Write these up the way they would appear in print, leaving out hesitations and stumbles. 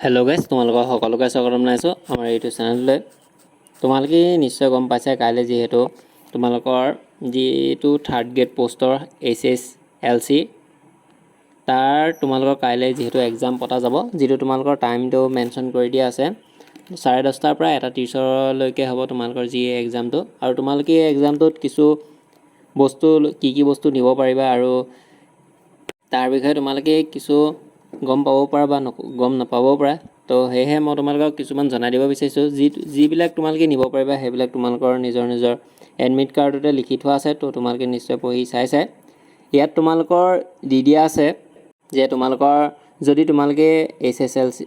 Hello' guys, তোমালোকৰ সকলোকে স্বাগতম জনাইছোঁ আমাৰ ইউটিউব চেনেললৈ। তোমালোকে নিশ্চয় গম পাইছা কাইলৈ যিহেতু তোমালোকৰ যিটো থাৰ্ড গ্ৰেড পোষ্টৰ HSLC তাৰ তোমালোকৰ কাইলৈ যিহেতু এক্সাম পতা যাব, যিটো তোমালোকৰ টাইমটো মেনশ্যন কৰি দিয়া আছে 10:30 পৰা 1:30লৈকে হ'ব তোমালোকৰ যি এক্সামটো। আৰু তোমালোকে এই এক্সামটোত কিছু বস্তু কি বস্তু নিব পাৰিবা আৰু তাৰ বিষয়ে তোমালোকে কিছু গম পাব পাৰা বা গম নাপাবও পাৰা। তো সেয়েহে মই তোমালোকক কিছুমান জনাই দিব বিচাৰিছোঁ। যিবিলাক তোমালোকে নিব পাৰিবা সেইবিলাক তোমালোকৰ নিজৰ এডমিট কাৰ্ডতে লিখি থোৱা আছে। তো তোমালোকে নিশ্চয় পঢ়ি চাইছে। ইয়াত তোমালোকৰ দি দিয়া আছে যে তোমালোকৰ যদি তোমালোকে HSLC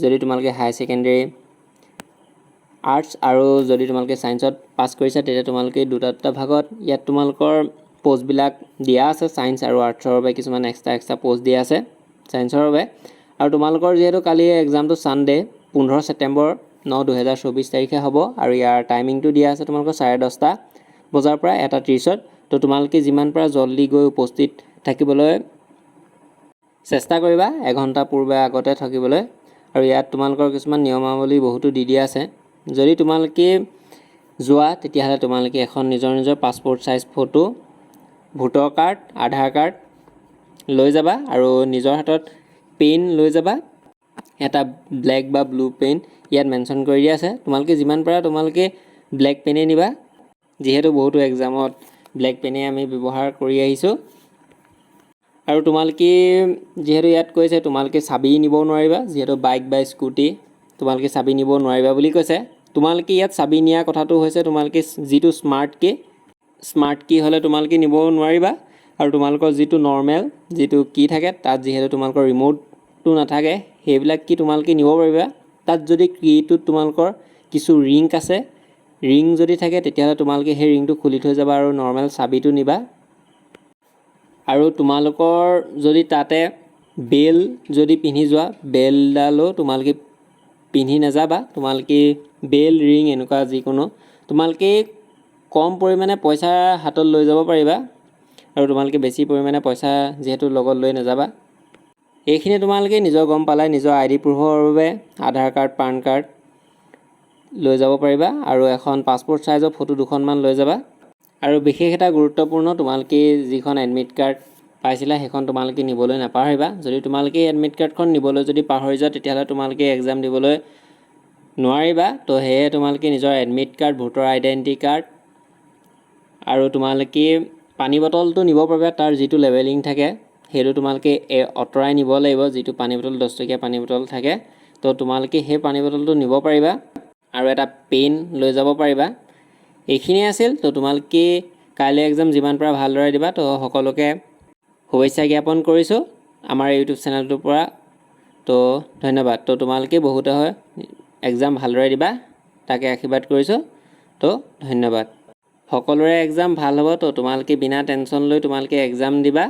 যদি তোমালোকে হাই ছেকেণ্ডেৰী আৰ্টছ আৰু যদি তোমালোকে ছায়েন্সত পাছ কৰিছা তেতিয়া তোমালোকে দুটা ভাগত ইয়াত তোমালোকৰ পোষ্টবিলাক দিয়া আছে। ছায়েন্স আৰু আৰ্টছৰ বাবে কিছুমান এক্সট্ৰা পোষ্ট দিয়া আছে ছায়েন্সৰ বাবে। আৰু তোমালোকৰ যিহেতু কালি এক্সামটো ছানডে 15 ছেপ্টেম্বৰ 2024 তাৰিখে হ'ব আৰু ইয়াৰ টাইমিংটো দিয়া আছে তোমালোকৰ 10:30 বজাৰ পৰা 1:30। তো তোমালোকে যিমান পাৰা জল্দি গৈ উপস্থিত থাকিবলৈ চেষ্টা কৰিবা, এঘণ্টা পূৰ্বে আগতে থাকিবলৈ। আৰু ইয়াত তোমালোকৰ কিছুমান নিয়মাৱলী বহুতো দি দিয়া আছে। যদি তোমালোকে যোৱা তেতিয়াহ'লে তোমালোকে এখন নিজৰ passport size photo, voter card, Aadhaar card লৈ যাবা আৰু নিজৰ হাতত পেন লৈ যাবা, এটা ব্লেক বা ব্লু পেন ইয়াত মেনশ্যন কৰি দিয়া আছে। তোমালোকে যিমান পাৰা তোমালোকে ব্লেক পেনেই নিবা, যিহেতু বহুতো এক্সামত ব্লেক পেনেই আমি ব্যৱহাৰ কৰি আহিছোঁ। আৰু তোমালোকে যিহেতু ইয়াত কৈছে তোমালোকে চাবি নিব নোৱাৰিবা, যিহেতু বাইক বা স্কুটি তোমালোকে চাবি নিব নোৱাৰিবা বুলি কৈছে। তোমালোকে ইয়াত চাবি নিয়া কথাটো হৈছে তোমালোকে যিটো স্মাৰ্ট কি হ'লে তোমালোকে নিব নোৱাৰিবা। আৰু তোমালোকৰ যিটো নৰ্মেল যিটো কি থাকে তাত যিহেতু তোমালোকৰ ৰিম'টটো নাথাকে, সেইবিলাক কি তোমালোকে নিব পাৰিবা। তাত যদি কিটোত তোমালোকৰ কিছু ৰিং আছে, ৰিং যদি থাকে তেতিয়াহ'লে তোমালোকে সেই ৰিংটো খুলি থৈ যাবা আৰু নৰ্মেল চাবিটো নিবা। আৰু তোমালোকৰ যদি তাতে বেল যদি পিন্ধি যোৱা, বেলডালো তোমালোকে পিন্ধি নাযাবা। তোমালোকে বেল, ৰিং এনেকুৱা যিকোনো তোমালোকে কম পৰিমাণে পইচা হাতত লৈ যাব পাৰিবা আৰু তোমালোকে বেছি পৰিমাণে পইচা যিহেতু লগত লৈ নাযাবা। এইখিনি তোমালোকে নিজৰ গম পালাই নিজৰ ID প্ৰুফৰ বাবে আধাৰ কাৰ্ড, পান কাৰ্ড লৈ যাব পাৰিবা আৰু এখন পাছপোৰ্ট চাইজৰ ফটো 2খনমান লৈ যাবা। আৰু বিশেষ এটা গুৰুত্বপূৰ্ণ, তোমালোকে যিখন এডমিট কাৰ্ড পাইছিলা সেইখন তোমালোকে নিবলৈ নাপাহৰিবা। যদি তোমালোকে এডমিট কাৰ্ডখন নিবলৈ যদি পাহৰি যোৱা তেতিয়াহ'লে তোমালোকে এক্সাম দিবলৈ নোৱাৰিবা। তো সেয়ে তোমালোকে নিজৰ admit card, voter identity card আৰু তোমালোকে পানী বটলটো নিব পাৰিবা। তাৰ যিটো লেবেলিং থাকে সেইটো তোমালোকে আঁতৰাই নিব লাগিব, যিটো পানী বটল 10 টকীয়া পানী বটল থাকে। তো তোমালোকে সেই পানী বটলটো নিব পাৰিবা আৰু এটা পেন লৈ যাব পাৰিবা। এইখিনিয়ে আছিল। তো তোমালোকে কাইলৈ এক্সাম যিমান পাৰা ভালদৰে দিবা। তো সকলোকে শুভেচ্ছা জ্ঞাপন কৰিছোঁ আমাৰ ইউটিউব চেনেলটোৰ পৰা। তো ধন্যবাদ। তো তোমালোকে বহুতে হয় এক্সাম ভালদৰে দিবা তাকে আশীৰ্বাদ কৰিছোঁ। তো ধন্যবাদ। সকলোৰে এক্সাম ভাল হ'ব। তো তোমালোকে বিনা টেনশ্যন লৈ তোমালোকে এক্সাম দিবা।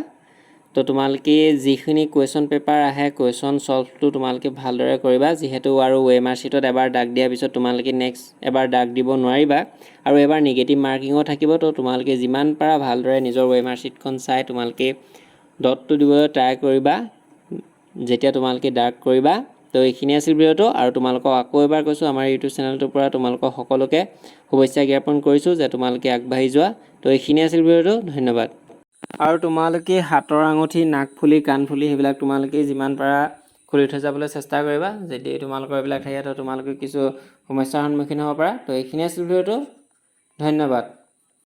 তো তোমালোকে যিখিনি কুৱেশ্যন পেপাৰ আহে কুৱেশ্যন ছল্ভটো তোমালোকে ভালদৰে কৰিবা, যিহেতু আৰু OMR শ্বীটত এবাৰ দাগ দিয়াৰ পিছত তোমালোকে নেক্সট এবাৰ দাগ দিব নোৱাৰিবা আৰু এবাৰ নিগেটিভ মাৰ্কিঙো থাকিব। তো তোমালোকে যিমান পাৰা ভালদৰে নিজৰ OMR শ্বীটখন চাই তোমালোকে ডটটো দিবলৈ ট্ৰাই কৰিবা যেতিয়া তোমালোকে দাগ কৰিবা। তো এইখিনি আছিল ভিডিঅ'টো। আৰু তোমালোকক আকৌ এবাৰ কৈছোঁ আমাৰ ইউটিউব চেনেলটোৰ পৰা তোমালোকক সকলোকে শুভেচ্ছা জ্ঞাপন কৰিছোঁ যে তোমালোকে আগবাঢ়ি যোৱা। তো এইখিনি আছিল ভিডিঅ'টো। ধন্যবাদ। আৰু তোমালোকে হাতৰ আঙুঠি, নাকফুলি, কাণফুলি সেইবিলাক তোমালোকে যিমান পাৰা খুলি থৈ যাবলৈ চেষ্টা কৰিবা। যদি তোমালোকৰ এইবিলাক থাকে তো তোমালোকে কিছু সমস্যাৰ সন্মুখীন হ'ব পাৰা। তো এইখিনি আছিল ভিডিঅ'টো। ধন্যবাদ।